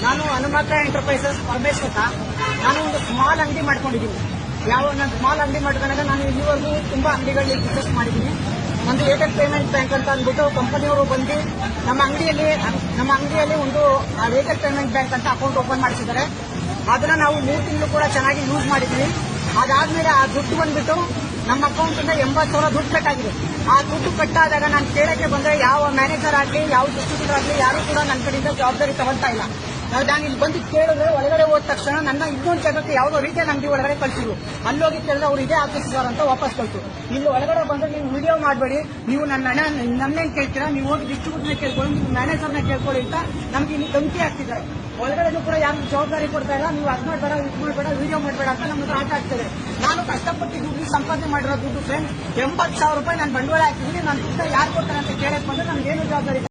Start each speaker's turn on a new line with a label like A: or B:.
A: ನಾನು ಹನುಮಂತ ಎಂಟರ್ಪ್ರೈಸಸ್ ಪರಮೇಶ್ ಅಂತ. ನಾನು ಒಂದು ಸ್ಮಾಲ್ ಅಂಗಡಿ ಮಾಡ್ಕೊಂಡಿದ್ದೀನಿ. ನಾನು ಸ್ಮಾಲ್ ಅಂಗಡಿ ಮಾಡ್ಕೊಂಡಾಗ ನಾನು ಇಲ್ಲಿವರೆಗೂ ತುಂಬಾ ಅಂಗಡಿಗಳಲ್ಲಿ ಬಿಸ್ನೆಸ್ ಮಾಡಿದ್ದೀನಿ. ಒಂದು ಏರ್ಟೆಲ್ ಪೇಮೆಂಟ್ ಬ್ಯಾಂಕ್ ಅಂತ ಅಂದ್ಬಿಟ್ಟು ಕಂಪನಿಯವರು ಬಂದು ನಮ್ಮ ಅಂಗಡಿಯಲ್ಲಿ ಒಂದು ಏರ್ಟೆಲ್ ಪೇಮೆಂಟ್ ಬ್ಯಾಂಕ್ ಅಂತ ಅಕೌಂಟ್ ಓಪನ್ ಮಾಡಿಸಿದ್ದಾರೆ. ಅದನ್ನ ನಾವು 3 ತಿಂಗಳು ಕೂಡ ಚೆನ್ನಾಗಿ ಯೂಸ್ ಮಾಡಿದ್ವಿ. ಅದಾದ್ಮೇಲೆ ಆ ದುಡ್ಡು ಬಂದ್ಬಿಟ್ಟು ನಮ್ಮ ಅಕೌಂಟ್ ಇಂದ 80,000 ದುಡ್ಡು ಕಟ್ಟಾಗಿದೆ. ಆ ದುಡ್ಡು ಕಟ್ಟಾದಾಗ ನಾನು ಕೇಳಕ್ಕೆ ಬಂದ್ರೆ ಯಾವ ಮ್ಯಾನೇಜರ್ ಆಗಲಿ ಯಾವ ಡಿಸ್ಟ್ರಿಬ್ಯೂಟರ್ ಆಗಲಿ ಯಾರು ಕೂಡ ನನ್ನ ಕಡೆಯಿಂದ ಜವಾಬ್ದಾರಿ ತಗೊಳ್ತಾ ಇಲ್ಲ. ನಾನು ಇಲ್ಲಿ ಬಂದು ಕೇಳಿದ್ರೆ ಒಳಗಡೆ ಹೋದ ತಕ್ಷಣ ನನ್ನ ಇನ್ನೊಂದು ಜಾಗಕ್ಕೆ ಯಾವುದೋ ರಿಟೇಲ್ ಅಂಗಡಿ ಒಳಗಡೆ ಕಳಿಸಿದ್ರು. ಅಲ್ಲೋಗಿ ಕೇಳಿದ್ರೆ ಅವ್ರು ಇದೇ ಆಫೀಸ್ ಸರ್ ಅಂತ ವಾಪಸ್ ಕಳಿಸಿದ್ರು. ಇಲ್ಲಿ ಒಳಗಡೆ ಬಂದ್ರೆ ನೀವು ವಿಡಿಯೋ ಮಾಡಬೇಡಿ, ನೀವು ನನ್ನೇನ್ ಕೇಳ್ತೀರಾ, ನೀವು ಹೋಗಿ ಡಿಸ್ಟ್ರಿಬ್ಯೂಟರ್ನ ಕೇಳ್ಕೊಳ್ಳಿ, ನೀವು ಮ್ಯಾನೇಜರ್ನ ಕೇಳ್ಕೊಳ್ಳಿ ಅಂತ ನಮ್ಗೆ ಇಲ್ಲಿ ಧಮಕಿ ಆಗ್ತಿದ್ದಾರೆ. ಒಳಗಡೆ ಕೂಡ ಯಾರು ಜವಾಬ್ದಾರಿ ಕೊಡ್ತಾ ಇಲ್ಲ. ನೀವು ಅದ್ ಮಾಡಬೇಡ, ಇದು ಮಾಡಬೇಡ, ವಿಡಿಯೋ ಮಾಡಬೇಡ ಅಂತ ನಮ್ಗೆ ಆಟ ಆಗ್ತದೆ. ನಾನು ಕಷ್ಟಪಟ್ಟು ದುಡ್ಡು ಸಂಪಾದನೆ ಮಾಡಿರೋ ದುಡ್ಡು ಫ್ರೆಂಡ್ 80,000 ರೂಪಾಯಿ ನಾನು ಬಂಡವಾಳ ಹಾಕಿದ್ದೀನಿ. ನಾನು ದುಡ್ಡು ಯಾರು ಕೊಡ್ತಾರೆ ಅಂತ ಕೇಳಕ್ ಬಂದ್ರೆ ನಮ್ಗೇನು ಜವಾಬ್ದಾರಿ